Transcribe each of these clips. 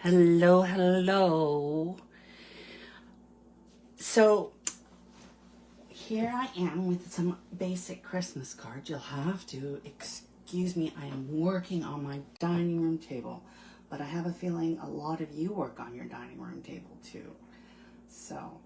Hello, hello. So here I am with some basic Christmas cards. You'll have to excuse me. I am working on my dining room table, but I have a feeling a lot of you work on your dining room table too. So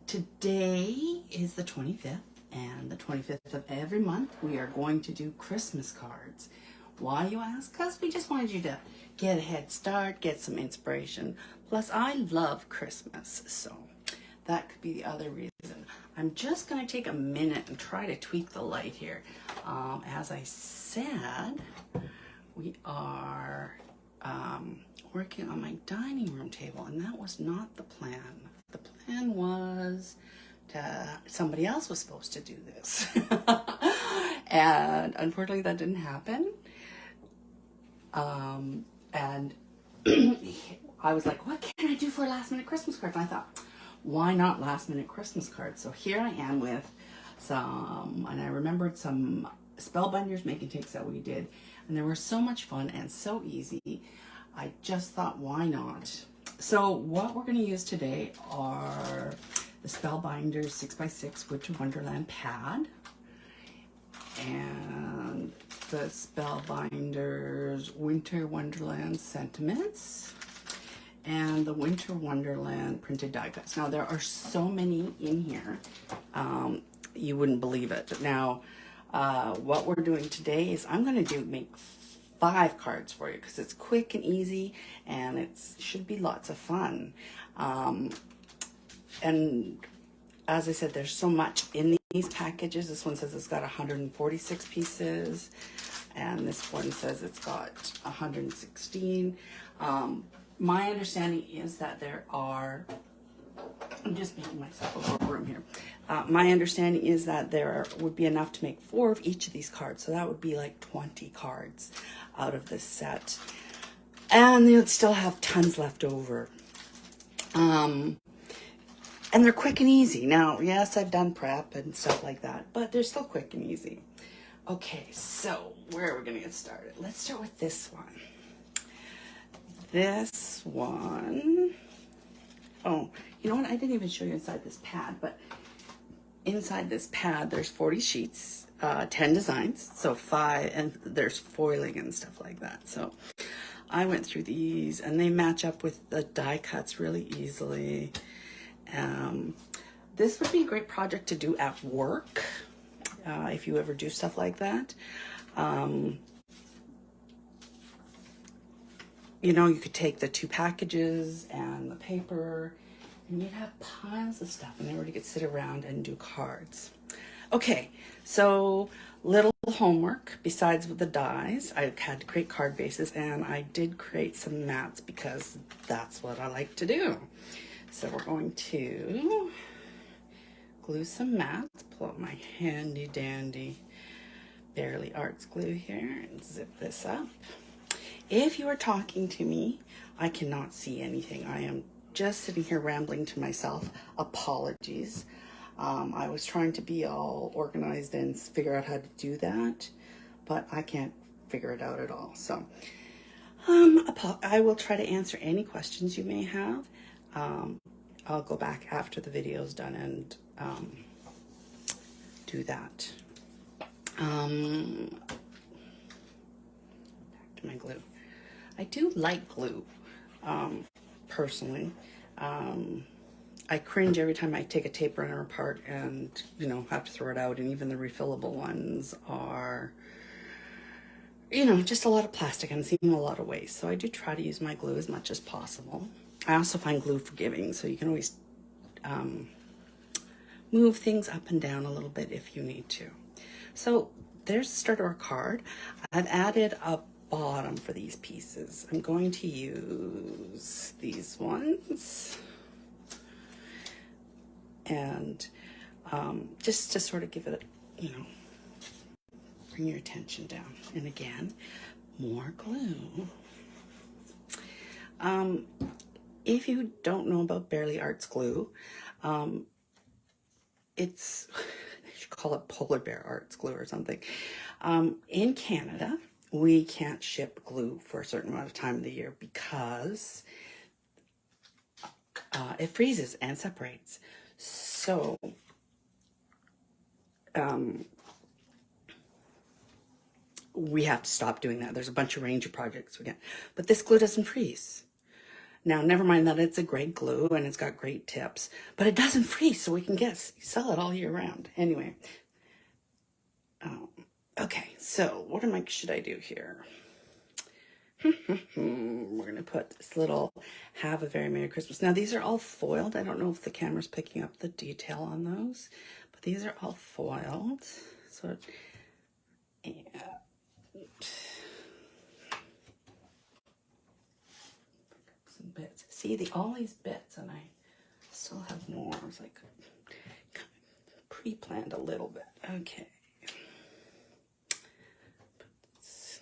today is the 25th, and the 25th of every month we are going to do Christmas cards. Why, you ask? Because we just wanted you to get a head start, get some inspiration. Plus, I love Christmas, so that could be the other reason. I'm just going to take a minute and try to tweak the light here. As I said, we are working on my dining room table, and that was not the plan. The plan was somebody else was supposed to do this. And unfortunately that didn't happen. And I was like, what can I do for a last minute Christmas card? And I thought, why not last minute Christmas cards? So here I am with some, and I remembered some Spellbinders making takes that we did, and they were so much fun and so easy. I just thought, why not? So what we're going to use today are the Spellbinders 6x6 Winter Wonderland pad and the Spellbinders Winter Wonderland sentiments and the Winter Wonderland printed die cuts. Now there are so many in here, you wouldn't believe it. But now what we're doing today is I'm going to make 5 cards for you because it's quick and easy, and it should be lots of fun. And as I said, there's so much in these packages. This one says it's got 146 pieces, and this one says it's got 116. My understanding is that there are, I'm just making myself a little room here. My understanding is that there would be enough to make 4 of each of these cards. So that would be like 20 cards out of this set. And they would still have tons left over. And they're quick and easy. Now, yes, I've done prep and stuff like that, but they're still quick and easy. Okay, so where are we going to get started? Let's start with this one. This one, oh, you know what? I didn't even show you inside this pad, but inside this pad, there's 40 sheets, 10 designs, so 5, and there's foiling and stuff like that. So I went through these, and they match up with the die cuts really easily. This would be a great project to do at work, if you ever do stuff like that. You know, you could take the 2 packages and the paper, and you'd have piles of stuff, and everybody could sit around and do cards. Okay, so little homework besides with the dies. I had to create card bases, and I did create some mats because that's what I like to do. So we're going to glue some mats, pull out my handy dandy Barely Arts glue here, and zip this up. If you are talking to me, I cannot see anything. I am just sitting here rambling to myself. Apologies. I was trying to be all organized and figure out how to do that, but I can't figure it out at all. So I will try to answer any questions you may have. I'll go back after the video is done and do that. Back to my glue. I do like glue, personally. I cringe every time I take a tape runner apart and, you know, have to throw it out. And even the refillable ones are, you know, just a lot of plastic and seem a lot of waste. So I do try to use my glue as much as possible. I also find glue forgiving, so you can always move things up and down a little bit if you need to. So there's the start of our card. I've added a bottom for these pieces. I'm going to use these ones, and just to sort of give it, you know, bring your attention down. And again, more glue. If you don't know about Barely Arts glue, it's, they should call it Polar Bear Arts glue or something. In Canada, we can't ship glue for a certain amount of time of the year because it freezes and separates. So we have to stop doing that. There's a bunch of Ranger projects we get, but this glue doesn't freeze. Now, never mind that it's a great glue and it's got great tips, but it doesn't freeze, so we can sell it all year round. Anyway, okay, so what should I do here? We're going to put this little Have a Very Merry Christmas. Now, these are all foiled. I don't know if the camera's picking up the detail on those, but these are all foiled. So, and some bits. See, all these bits, and I still have more. It's like pre-planned a little bit. Okay.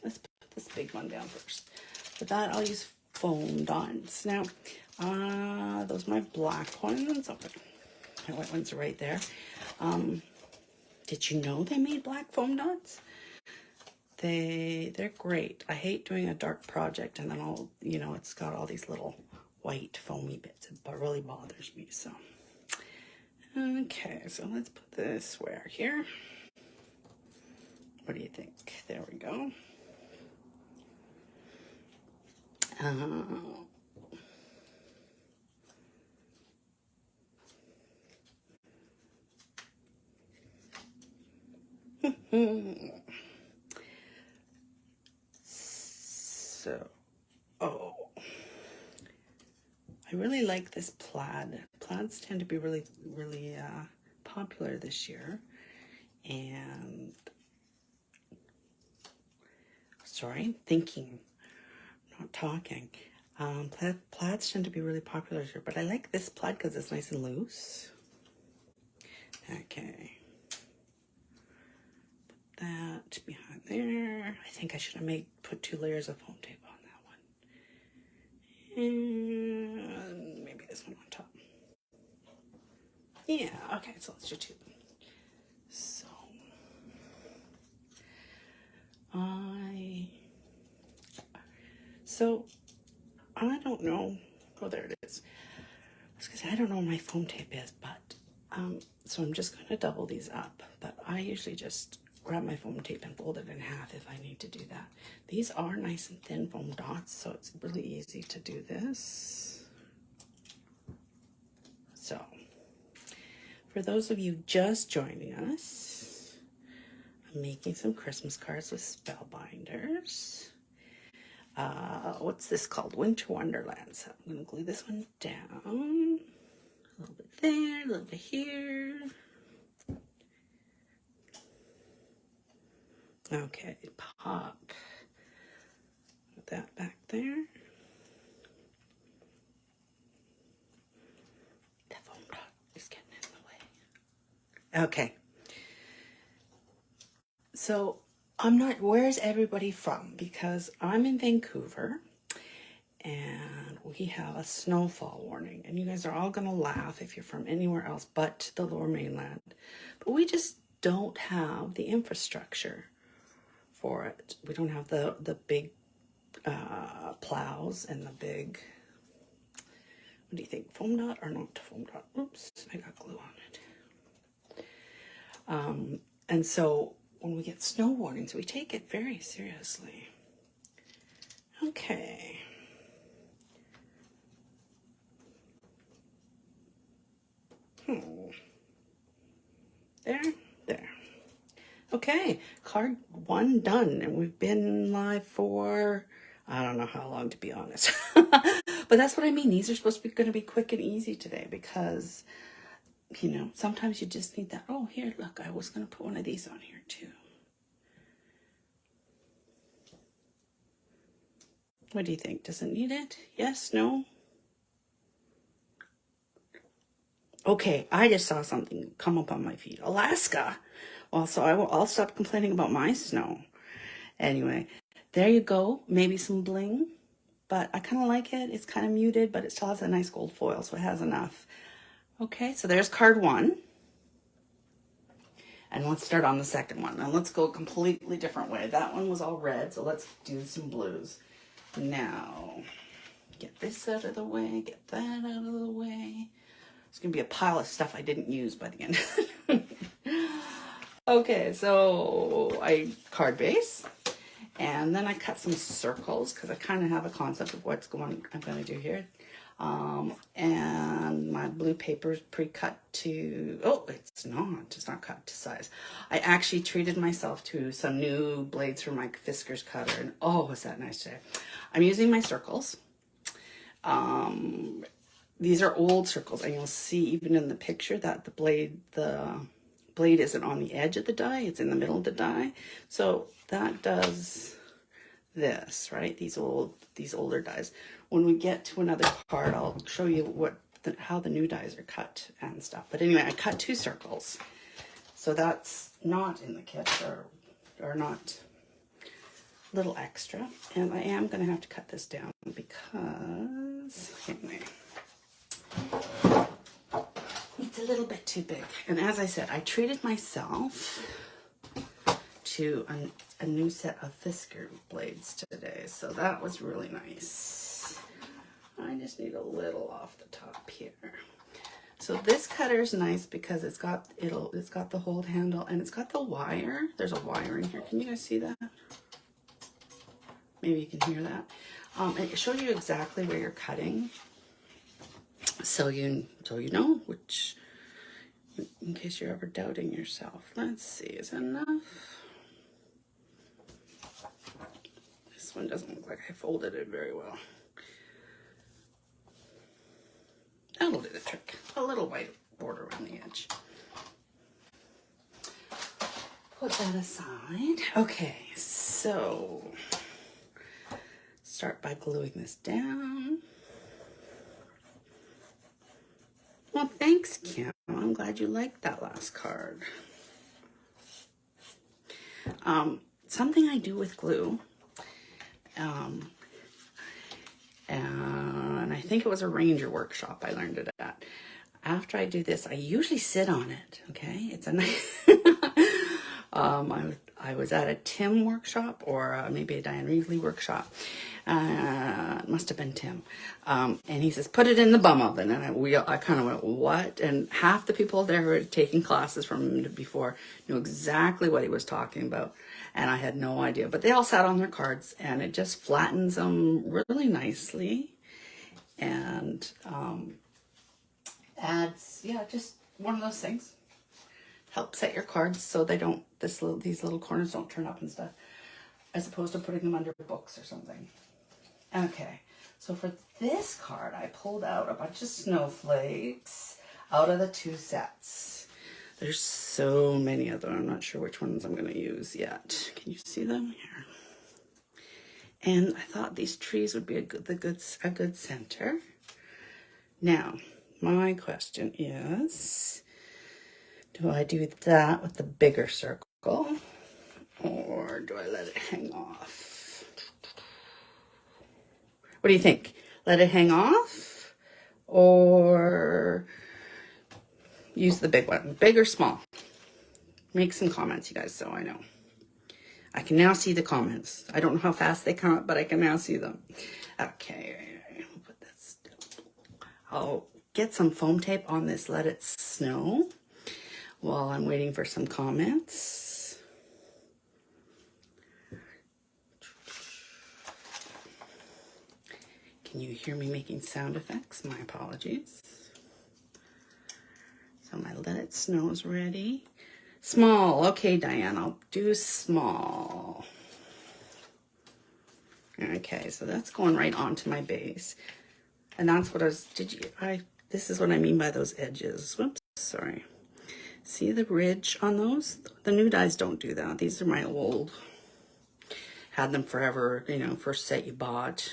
Let's put this big one down first. For that, I'll use foam dots. Now, those are my black ones. Okay. My white ones are right there. Did you know they made black foam dots? They're great. I hate doing a dark project and then it's got all these little white foamy bits. It really bothers me. So, okay, so let's put this where here. What do you think? There we go. So, I really like this plaid. Plaids tend to be really, really popular this year. And, sorry, thinking, not talking. Plaids tend to be really popular here, but I like this plaid because it's nice and loose. Okay. Put that behind there. I think I should have put 2 layers of foam tape on that one. And maybe this one on top. Yeah, okay, so let's do 2. So I don't know. Oh, there it is. I was gonna say I don't know where my foam tape is, but so I'm just gonna double these up. But I usually just grab my foam tape and fold it in half if I need to do that. These are nice and thin foam dots, so it's really easy to do this. So for those of you just joining us, I'm making some Christmas cards with Spellbinders. What's this called? Winter Wonderland. So I'm going to glue this one down. A little bit there, a little bit here. Okay, pop that back there. The foam dot is getting in the way. Okay. So where's everybody from? Because I'm in Vancouver and we have a snowfall warning, and you guys are all gonna laugh if you're from anywhere else but the Lower Mainland. But we just don't have the infrastructure for it. We don't have the big plows and the big, what do you think, foam dot or not foam dot? Oops, I got glue on it. And so when we get snow warnings, we take it very seriously. Okay. There. Okay, card 1 done, and we've been live for, I don't know how long, to be honest. But that's what I mean. These are supposed to be going to be quick and easy today because, sometimes you just need that. Oh, here, look, I was going to put one of these on here too. What do you think? Does it need it? Yes? No? Okay, I just saw something come up on my feed. Alaska. Well, so I'll stop complaining about my snow. Anyway, there you go. Maybe some bling, but I kind of like it. It's kind of muted, but it still has a nice gold foil, so it has enough. Okay, so there's card 1. And let's start on the second one. And let's go a completely different way. That one was all red, so let's do some blues. Now, get this out of the way, get that out of the way. It's gonna be a pile of stuff I didn't use by the end. Okay, so I card base, and then I cut some circles because I kind of have a concept of what's I'm gonna do here. And my blue paper is pre-cut to, oh, it's not cut to size. I actually treated myself to some new blades from my Fisker's cutter, and oh, was that nice today. I'm using my circles. These are old circles, and you'll see even in the picture that the blade isn't on the edge of the die, it's in the middle of the die. So that does this, right? These older dies. When we get to another card, I'll show you how the new dies are cut and stuff. But anyway, I cut 2 circles. So that's not in the kit, or not little extra. And I am going to have to cut this down because anyway, it's a little bit too big. And as I said, I treated myself to a new set of Fisker blades today. So that was really nice. I just need a little off the top here. So this cutter is nice because it's got the hold handle and it's got the wire. There's a wire in here. Can you guys see that? Maybe you can hear that. And it shows you exactly where you're cutting. So you know which, in case you're ever doubting yourself. Let's see, is that enough? This one doesn't look like I folded it very well. That'll do the trick. A little white border around the edge. Put that aside. Okay, so start by gluing this down. Well, thanks, Kim. I'm glad you liked that last card. Something I do with glue, and I think it was a Ranger workshop I learned it at. After I do this, I usually sit on it, okay? It's a nice... I was at a Tim workshop or maybe a Diane Reevely workshop. It must have been Tim. And he says, put it in the bum oven. And I kind of went, what? And half the people there who had taken classes from him before knew exactly what he was talking about. And I had no idea. But they all sat on their cards and it just flattens them really nicely. And adds, yeah, just one of those things. Help set your cards so they don't, these little corners don't turn up and stuff, as opposed to putting them under books or something. Okay, so for this card, I pulled out a bunch of snowflakes out of the 2 sets. There's so many of them. I'm not sure which ones I'm going to use yet. Can you see them here? And I thought these trees would be a good center. Now, my question is, do I do that with the bigger circle, or do I let it hang off? What do you think? Let it hang off, or use the big one? Big or small? Make some comments, you guys, so I know. I can now see the comments. I don't know how fast they come up, but I can now see them. Okay, I'll put this down. I'll get some foam tape on this, let it snow, while I'm waiting for some comments. Can you hear me making sound effects? My apologies. So my Let It Snow is ready. Small. Okay, Diane, I'll do small. Okay, so that's going right onto my base. And that's what I was, this is what I mean by those edges. Whoops, sorry. See the ridge on those? The new dies don't do that. These are my old, had them forever, you know, first set you bought.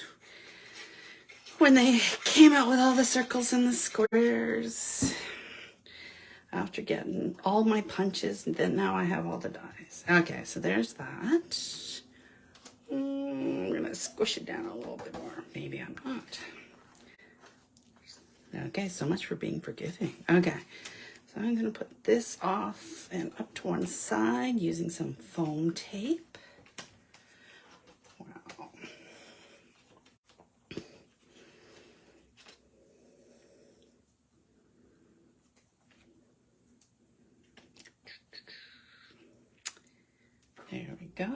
When they came out with all the circles and the squares. After getting all my punches, and then now I have all the dies. Okay, so there's that. I'm gonna squish it down a little bit more. Maybe I'm not. Okay, so much for being forgiving. Okay. So I'm going to put this off and up to one side using some foam tape. Wow. There we go.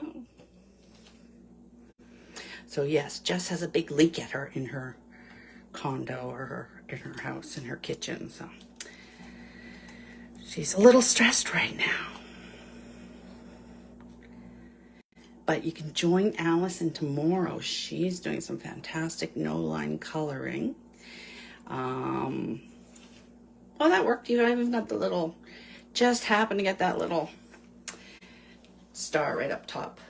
So yes, Jess has a big leak at her in her condo or in her house, in her kitchen. So she's a little stressed right now. But you can join Allison tomorrow. She's doing some fantastic no-line coloring. Well, that worked. You even got the little, just happened to get that little star right up top.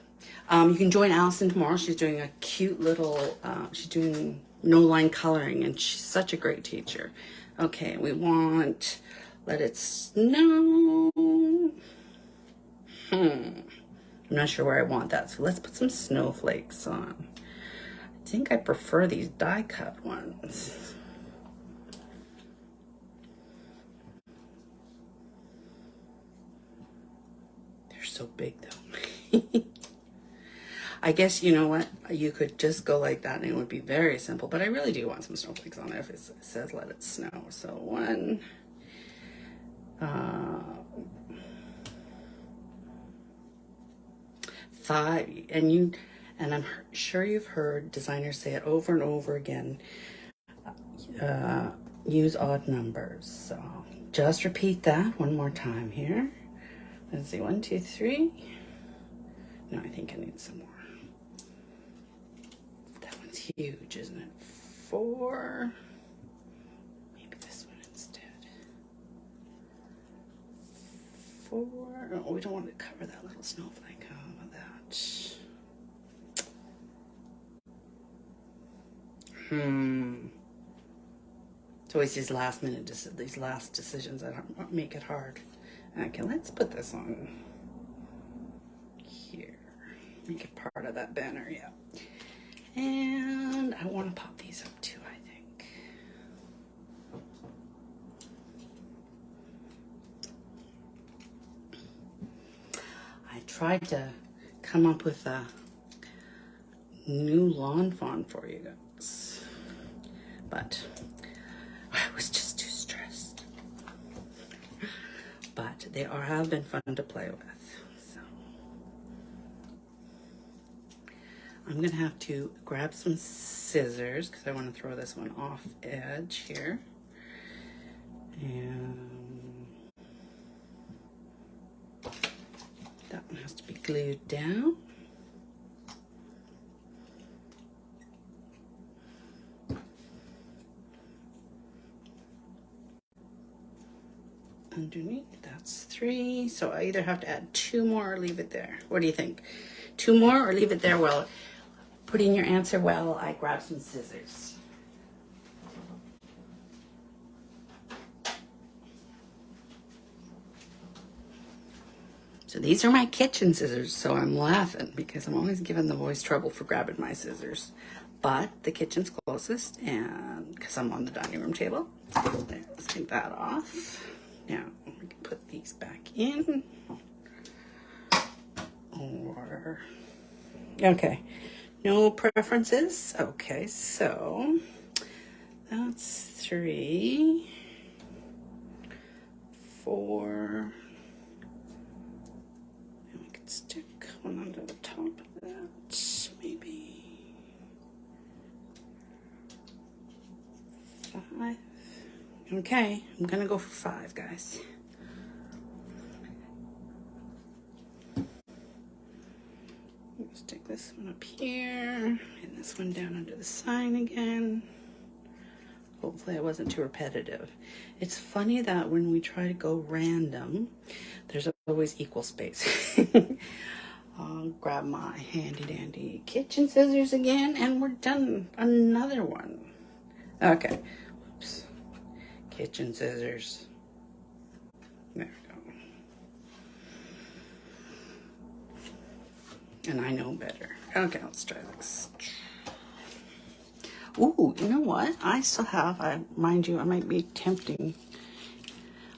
You can join Allison tomorrow. She's doing a cute little, she's doing no-line coloring, and she's such a great teacher. Okay, we want, let it snow. I'm not sure where I want that, so let's put some snowflakes on. I think I prefer these die-cut ones. They're so big, though. I guess, you know what, you could just go like that and it would be very simple, but I really do want some snowflakes on it if it says let it snow. So 1, 5, and I'm sure you've heard designers say it over and over again, use odd numbers. So just repeat that one more time here. Let's see, 1, 2, 3. No, I think I need some more. That one's huge, isn't it? 4. Maybe this one instead. 4. Oh, we don't want to cover that little snowflake. How about that? It's always these last minute, these last decisions that make it hard. Okay, let's put this on here. Make it part of that banner, yeah. And I want to pop these up too, I think. I tried to come up with a new lawn font for you guys, but I was just too stressed. But they have been fun to play with. So I'm gonna have to grab some scissors because I want to throw this one off edge here. And that one has to be glued down. Underneath, that's 3. So I either have to add 2 more or leave it there. What do you think? 2 more or leave it there? Well, put in your answer while I grab some scissors. So these are my kitchen scissors, so I'm laughing because I'm always giving the boys trouble for grabbing my scissors. But the kitchen's closest, and because I'm on the dining room table. There, let's take that off. Now, we can put these back in. Or, okay, no preferences. Okay, so that's 3, 4. And we could stick one under the top of that, maybe 5. Okay, I'm gonna go for 5, guys. Stick this one up here, and this one down under the sign again. Hopefully I wasn't too repetitive. It's funny that when we try to go random, there's always equal space. I'll grab my handy dandy kitchen scissors again, and we're done. Another one. Okay, oops. Kitchen scissors. There we go. And I know better. Okay, let's try this. Ooh, you know what? I still have, mind you, I might be tempting.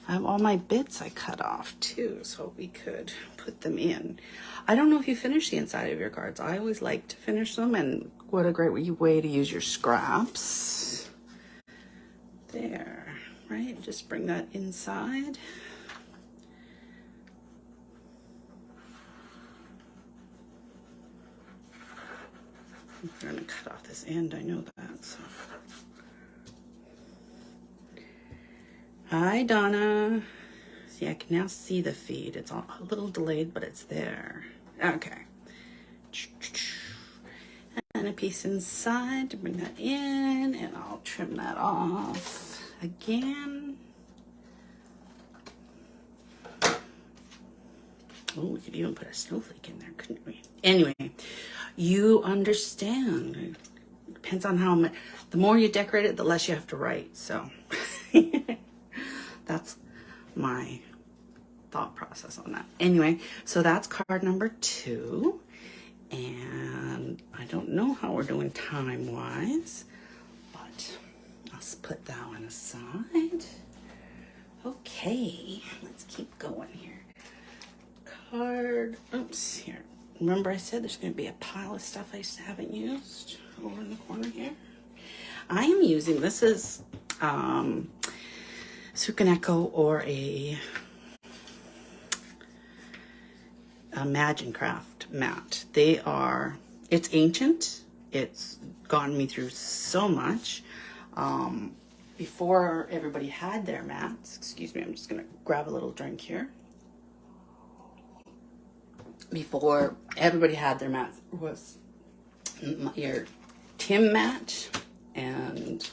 I have all my bits I cut off too, so we could put them in. I don't know if you finish the inside of your cards. I always like to finish them, and what a great way to use your scraps. There, right? Just bring that inside. I'm gonna cut off this end, I know that, so. Hi, Donna. See, I can now see the feed. It's a little delayed, but it's there. Okay. And a piece inside to bring that in, and I'll trim that off again. Oh, we could even put a snowflake in there, couldn't we? Anyway, you understand. It depends on how much. The more you decorate it, the less you have to write. So that's my thought process on that. Anyway, so that's card number 2. And I don't know how we're doing time-wise, but I'll put that one aside. Okay, let's keep going here. Card, oops, here. Remember I said there's going to be a pile of stuff I haven't used over in the corner here? I am using, this is Sukaneko or a Imagine Craft mat. They are, it's ancient. It's gotten me through so much. Before everybody had their mats, excuse me, I'm just gonna grab a little drink here. Before everybody had their mats was your Tim mat and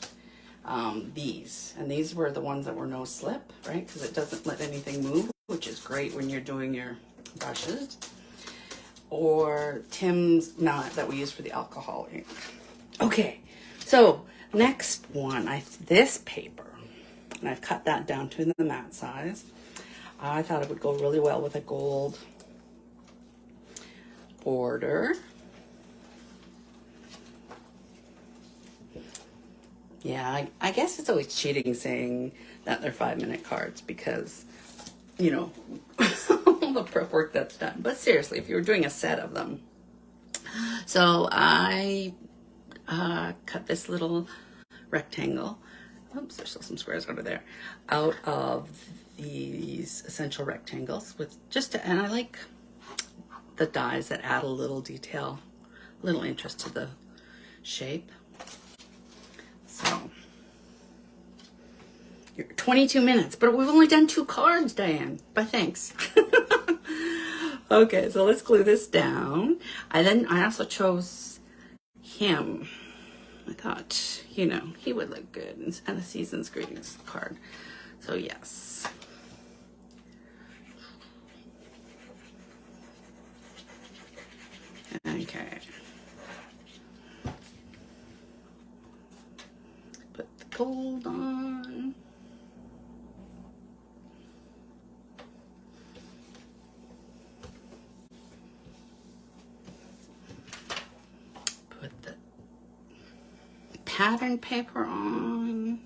these. And these were the ones that were no slip, right? Because it doesn't let anything move, which is great when you're doing your brushes. Or Tim's mat that we use for the alcohol ink. Okay, so next one, this paper, and I've cut that down to the mat size. I thought it would go really well with a gold border. Yeah, I guess it's always cheating saying that they're 5-minute cards because, you know, all the prep work that's done. But seriously, if you were doing a set of them. So I cut this little rectangle. Oops, there's still some squares under there. Out of these essential rectangles with and I like the dies that add a little detail, a little interest to the shape. So, you're 22 minutes, but we've only done 2 cards, Diane, but thanks. Okay, so let's glue this down. I also chose him. I thought, you know, he would look good, and a season's greetings card. So yes. Okay. Put the gold on. Put the pattern paper on.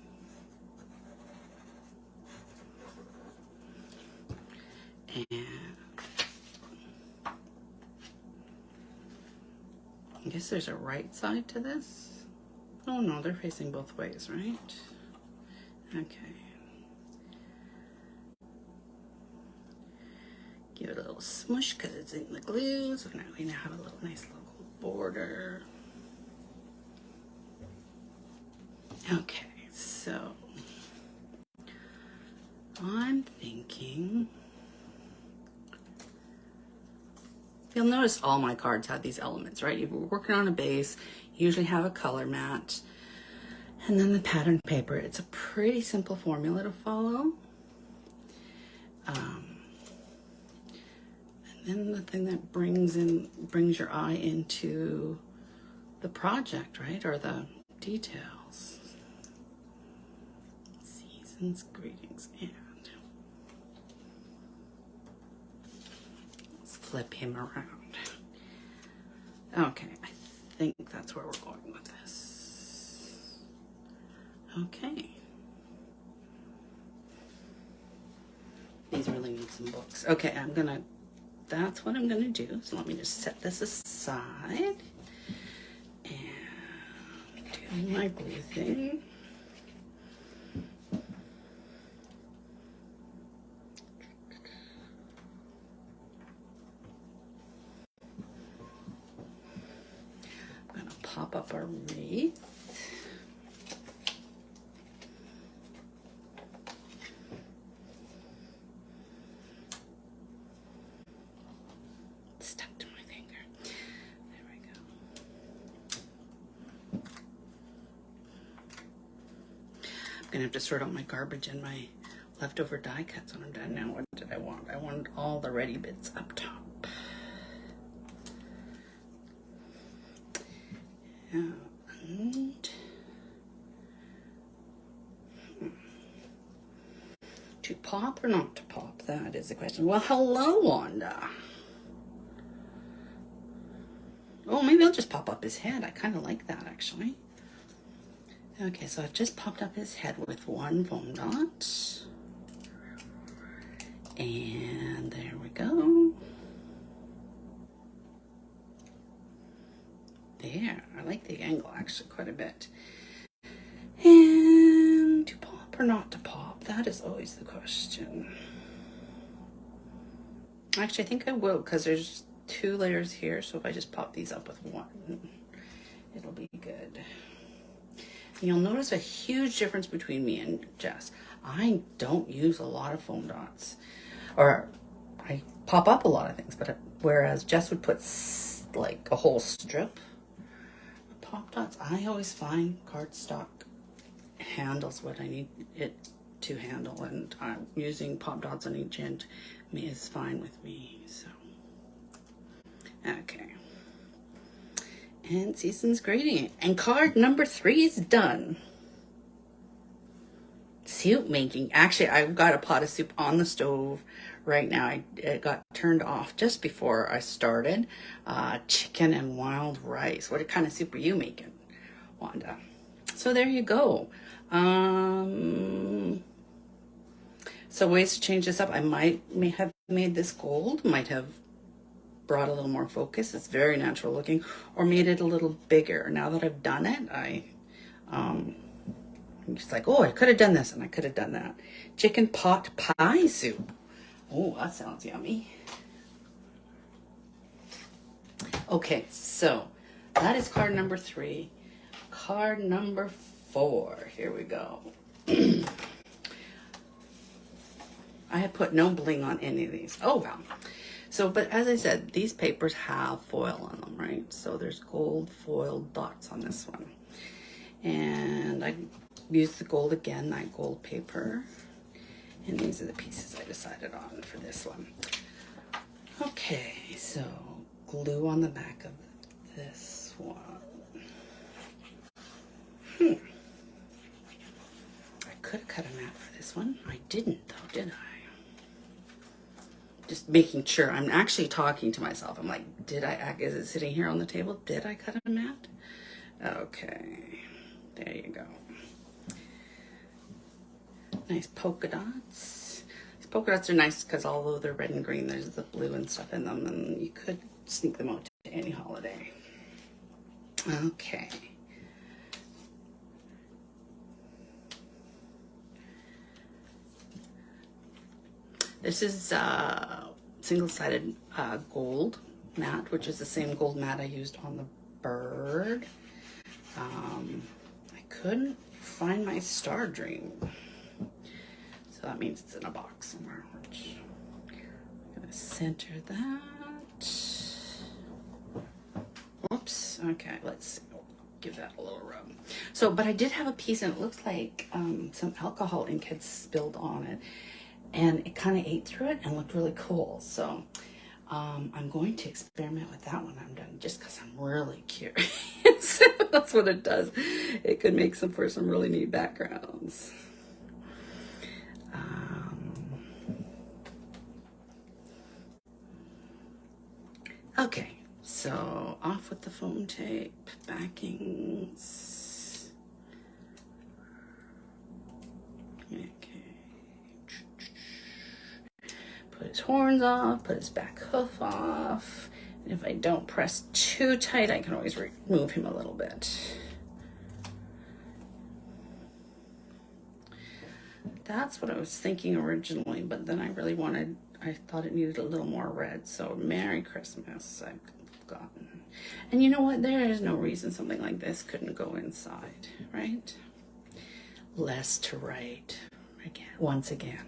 And I guess there's a right side to this. Oh no, they're facing both ways, right? Okay. Give it a little smush because it's in the glue. So now we have a little nice little border. Okay, so I'm thinking, you'll notice all my cards have these elements, right? You're working on a base, you usually have a color mat, and then the pattern paper. It's a pretty simple formula to follow. And then the thing that brings your eye into the project, right? Or the details. Season's greetings, and let's flip him around. Okay, I think that's where we're going with this. Okay. These really need some books. Okay, that's what I'm gonna do. So let me just set this aside and do my blue thing. I'm gonna pop up our wreath. Stuck to my finger. There we go. I'm gonna have to sort out my garbage and my leftover die cuts when I'm done. Now, what did I want? I wanted all the ready bits up top. And to pop or not to pop? That is the question. Well, hello, Wanda. Oh, maybe I'll just pop up his head. I kind of like that, actually. Okay, so I've just popped up his head with one foam dot. And there we go. There, I like the angle actually quite a bit. And to pop or not to pop? That is always the question. Actually, I think I will, because there's 2 layers here, so if I just pop these up with one, it'll be good. And you'll notice a huge difference between me and Jess. I don't use a lot of foam dots, or I pop up a lot of things, but whereas Jess would put like a whole strip of pop dots, I always find cardstock handles what I need it to handle, and using pop dots on each end is fine with me. So okay, and Season's grading, and card number 3 is done. Soup making. Actually, I've got a pot of soup on the stove right now. It got turned off just before I started. Chicken and wild rice. What kind of soup are you making, Wanda? So there you go. So ways to change this up. I may have made this gold, might have brought a little more focus. It's very natural looking, or made it a little bigger. Now that I've done it, I'm just like, oh, I could have done this and I could have done that. Chicken pot pie soup. Oh, that sounds yummy. Okay, so that is card number 3. Card number 4. Here we go. I had put no bling on any of these. Oh, well. So, but as I said, these papers have foil on them, right? So there's gold foil dots on this one. And I used the gold again, that gold paper. And these are the pieces I decided on for this one. Okay, so glue on the back of this one. I could have cut a mat for this one. I didn't though, did I? Just making sure. I'm actually talking to myself. I'm like, is it sitting here on the table? Did I cut a mat? Okay, there you go. Nice polka dots. These polka dots are nice because although they're red and green, there's the blue and stuff in them, and you could sneak them out to any holiday. Okay. This is single-sided gold mat, which is the same gold mat I used on the bird. I couldn't find my Star Dream. So that means it's in a box somewhere, which I'm gonna center that. Oops, okay, let's give that a little rub. So, but I did have a piece and it looks like some alcohol ink had spilled on it, and it kind of ate through it and looked really cool. So I'm going to experiment with that when I'm done, just because I'm really curious. That's what it does. It could make for some really neat backgrounds. Okay, so off with the foam tape, backings. Okay. Put his horns off, put his back hoof off. And if I don't press too tight, I can always remove him a little bit. That's what I was thinking originally, but then I thought it needed a little more red. So Merry Christmas, I've gotten. And you know what? There is no reason something like this couldn't go inside, right? Less to right, again, once again.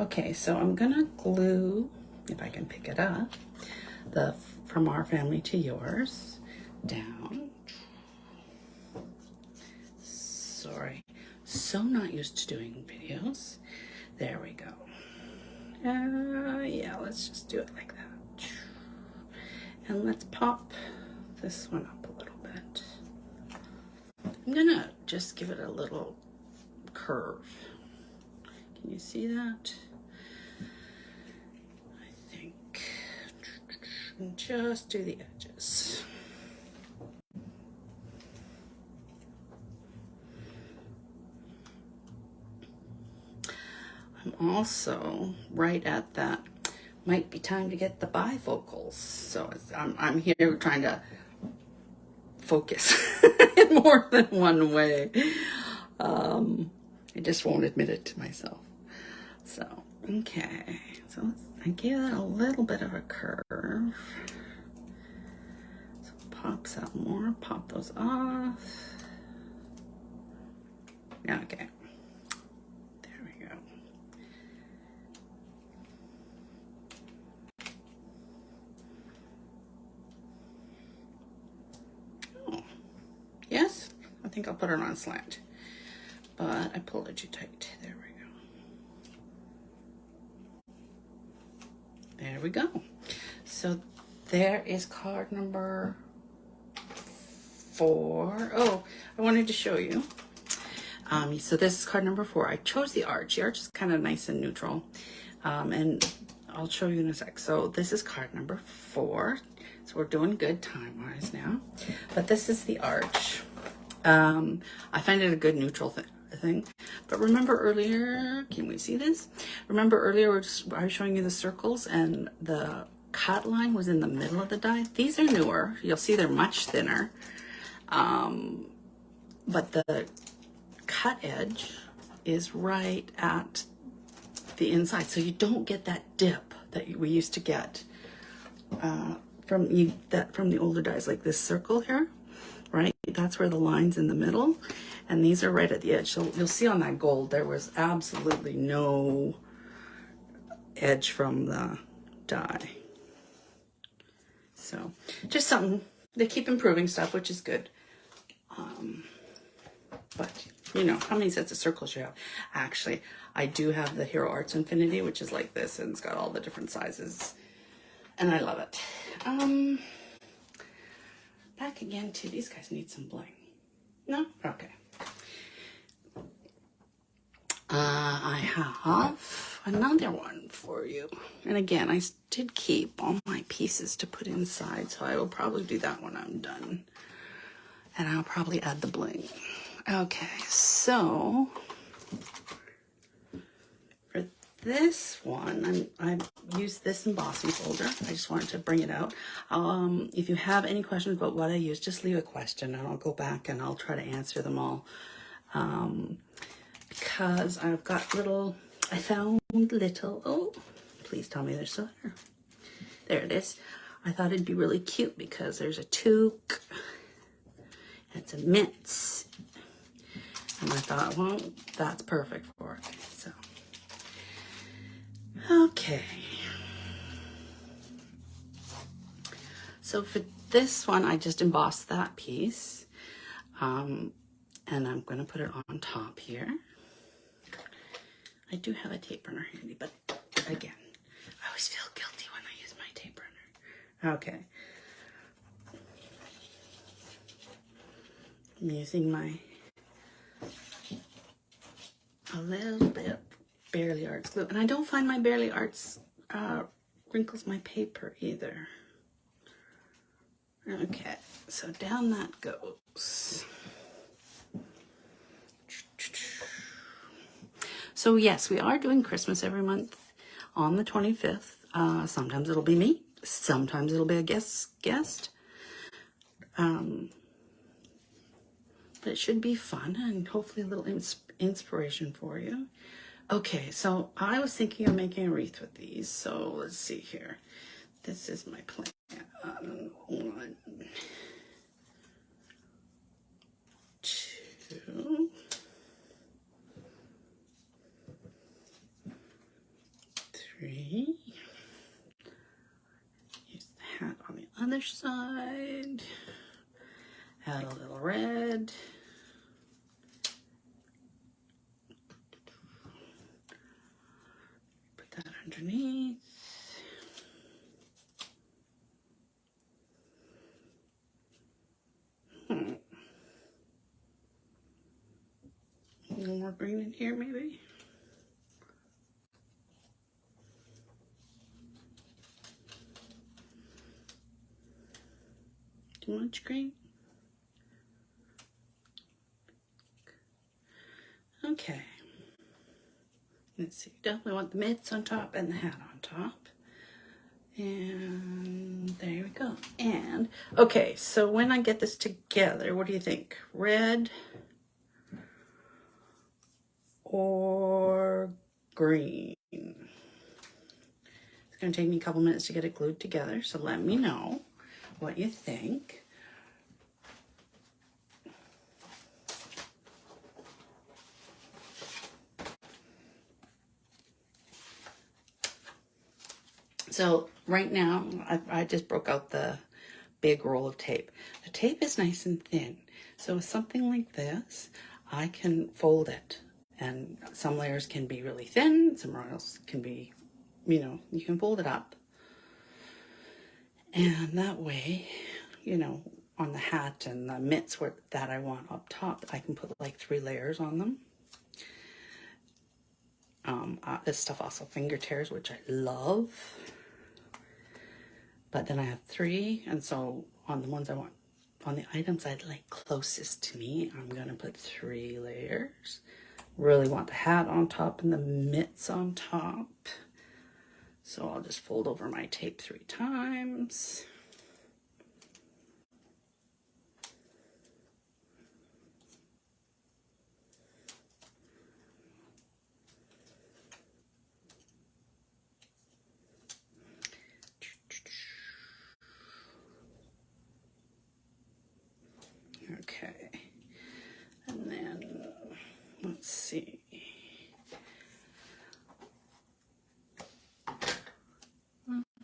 Okay, so I'm gonna glue, if I can pick it up, the From Our Family to Yours down. Sorry, so not used to doing videos. There we go. Yeah, let's just do it like that. And let's pop this one up a little bit. I'm gonna just give it a little curve. Can you see that? I think. And just do the edges. I'm also right at that. Might be time to get the bifocals. So I'm here trying to focus in more than one way. I just won't admit it to myself. So, okay. So I gave that a little bit of a curve. So it pops out more. Pop those off. Okay. There we go. Oh. Yes? I think I'll put it on slant. But I pulled it too tight. There we go. There we go. So there is card number 4. Oh, I wanted to show you. So this is card number 4. I chose the arch. The arch is kind of nice and neutral. And I'll show you in a sec. So this is card number 4. So we're doing good time-wise now. But this is the arch. I find it a good neutral thing. But remember earlier, can we see this? Remember earlier I was showing you the circles and the cut line was in the middle of the die? These are newer. You'll see they're much thinner. But the cut edge is right at the inside. So you don't get that dip that we used to get from the older dies, like this circle here. Right, that's where the line's in the middle, and these are right at the edge. So you'll see on that gold, there was absolutely no edge from the die. So just something, they keep improving stuff, which is good. But you know, how many sets of circles you have? Actually, I do have the Hero Arts Infinity, which is like this, and it's got all the different sizes, and I love it. Back again to these guys need some bling. No? Okay. I have another one for you. And again, I did keep all my pieces to put inside, so I will probably do that when I'm done. And I'll probably add the bling. Okay, so for this one, I've used this embossing folder. I just wanted to bring it out. If you have any questions about what I use, just leave a question and I'll go back and I'll try to answer them all. Because I've got I found little, oh, please tell me they're still there. There it is. I thought it'd be really cute because there's a toque, and it's a mince. And I thought, well, that's perfect for it. So, okay. So for this one, I just embossed that piece. And I'm going to put it on top here. I do have a tape runner handy, but again, I always feel guilty when I use my tape runner. Okay. I'm using a little bit of Barely Arts glue. And I don't find my Barely Arts wrinkles my paper either. Okay, so down that goes. So yes, we are doing Christmas every month. on the 25th. Sometimes it'll be me. Sometimes it'll be a guest. But it should be fun and hopefully a little inspiration for you. Okay, so I was thinking of making a wreath with these. So let's see here. This is my plan. 1, 2, 3. Use the hat on the other side. Add a little red. Put that underneath. A little more green in here, maybe. Too much green? Okay. Let's see. Definitely want the mitts on top and the hat on top. And there we go. And okay, so when I get this together, what do you think? Red or green? It's going to take me a couple minutes to get it glued together, so let me know what you think. So right now, I just broke out the big roll of tape. The tape is nice and thin. So with something like this, I can fold it. And some layers can be really thin, some else can be, you can fold it up. And that way, on the hat and the mitts that I want up top, I can put like 3 layers on them. This stuff also finger tears, which I love. But then I have 3, and so on the ones I want, on the items I'd like closest to me, I'm gonna put 3 layers. Really want the hat on top and the mitts on top. So I'll just fold over my tape 3 times. Okay, and then let's see.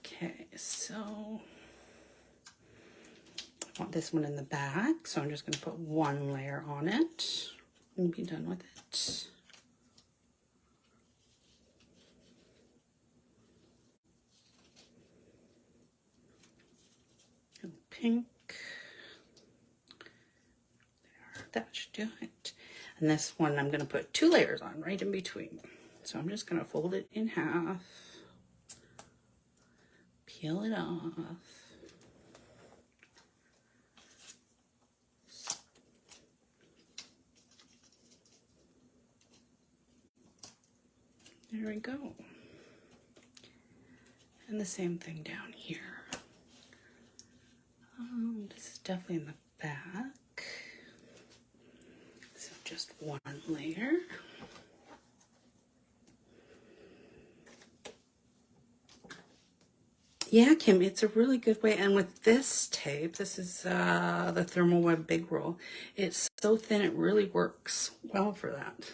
Okay, so I want this one in the back, so I'm just going to put 1 layer on it and be done with it. And pink. That should do it. And this one I'm going to put 2 layers on right in between. So I'm just going to fold it in half, peel it off. There we go. And the same thing down here. This is definitely in the back. So just 1 layer. Yeah, Kim, it's a really good way. And with this tape, this is the Thermal Web Big Roll. It's so thin, it really works well for that.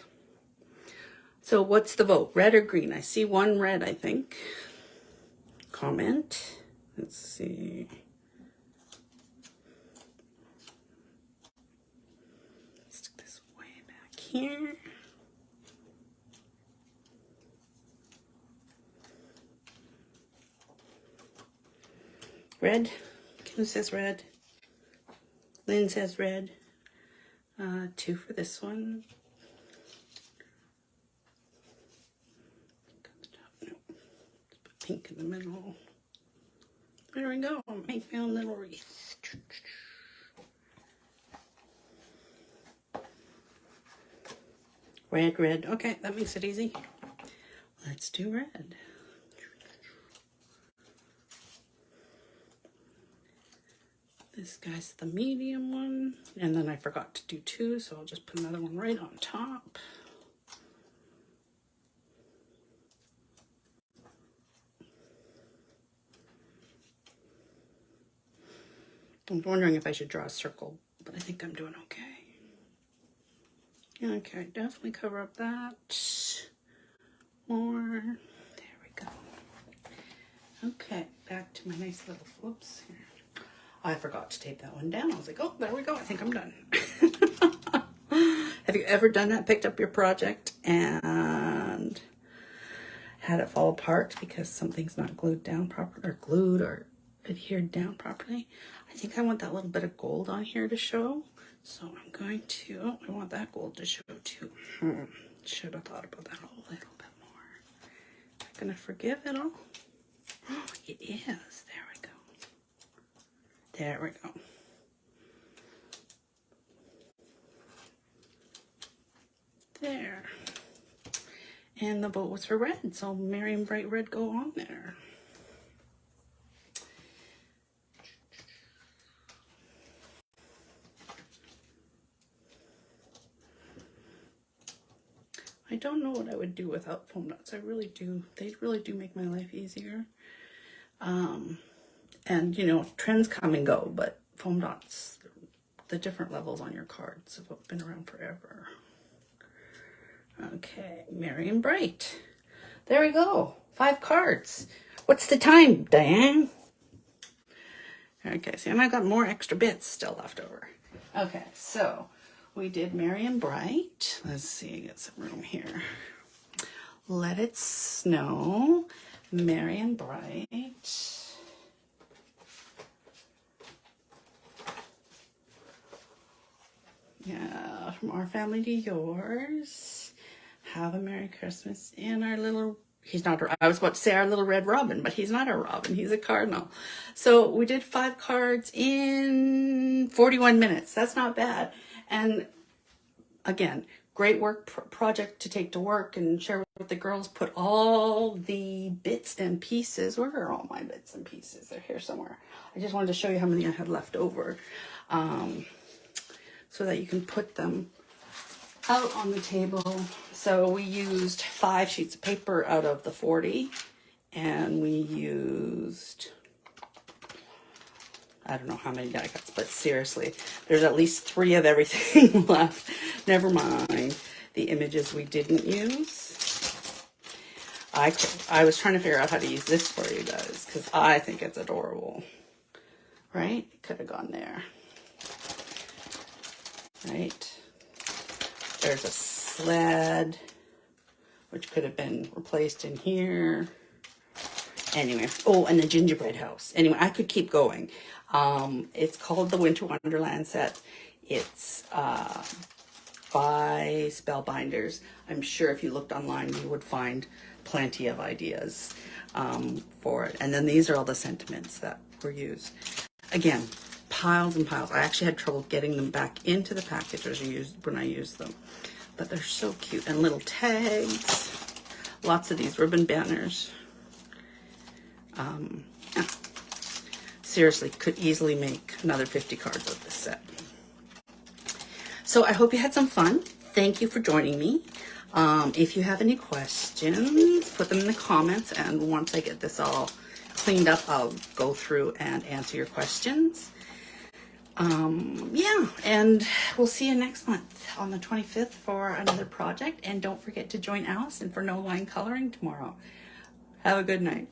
So what's the vote? Red or green? I see 1 red, I think. Comment. Let's see. Stick this way back here. Red. Kim says red. Lynn says red. 2 for this one. No. Let's put pink in the middle. There we go. Make my own little wreath. Red, red. Okay, that makes it easy. Let's do red. This guy's the medium one. And then I forgot to do 2, so I'll just put another one right on top. I'm wondering if I should draw a circle, but I think I'm doing okay. Okay, definitely cover up that more. There we go. Okay, back to my nice little whoops here. I forgot to tape that one down. I was like, oh, there we go. I think I'm done. Have you ever done that? Picked up your project and had it fall apart because something's not glued down properly, or glued or adhered down properly? I think I want that little bit of gold on here to show. So I'm going to, I want that gold to show too. Should have thought about that a little bit more. Am I going to forgive it all? Oh, it is. There we go. There we go. There. And the boat was for red, so Merry and Bright Red go on there. I don't know what I would do without foam dots. I really do. They really do make my life easier. And you know, trends come and go, but foam dots, the different levels on your cards have been around forever. Okay, Merry and Bright. There we go. 5 cards. What's the time, Diane? Okay, see, and I've got more extra bits still left over. Okay, so we did Merry and Bright. Let's see, get some room here. Let It Snow, Merry and Bright. Yeah, from our family to yours. Have a Merry Christmas. And our little, he's not, I was about to say our little red robin, but he's not a robin, he's a cardinal. So we did 5 cards in 41 minutes. That's not bad. And again, great work project to take to work and share with the girls. Put all the bits and pieces. Where are all my bits and pieces? They're here somewhere. I just wanted to show you how many I had left over. So that you can put them out on the table. So we used 5 sheets of paper out of the 40, and we used, I don't know how many die cuts, but seriously, there's at least 3 of everything left. Never mind the images we didn't use. I was trying to figure out how to use this for you guys, because I think it's adorable. Right? It could have gone there. Right? There's a sled, which could have been replaced in here. Anyway, oh, and the gingerbread house. Anyway, I could keep going. It's called the Winter Wonderland set. It's by Spellbinders. I'm sure if you looked online, you would find plenty of ideas for it. And then these are all the sentiments that were used. Again, piles and piles. I actually had trouble getting them back into the packages when I used them. But they're so cute. And little tags. Lots of these ribbon banners. Yeah. Seriously, could easily make another 50 cards of this set. So I hope you had some fun. Thank you for joining me. If you have any questions, put them in the comments, and once I get this all cleaned up, I'll go through and answer your questions. Yeah, and we'll see you next month on the 25th for another project. And don't forget to join Allison for No Line Coloring tomorrow. Have a good night.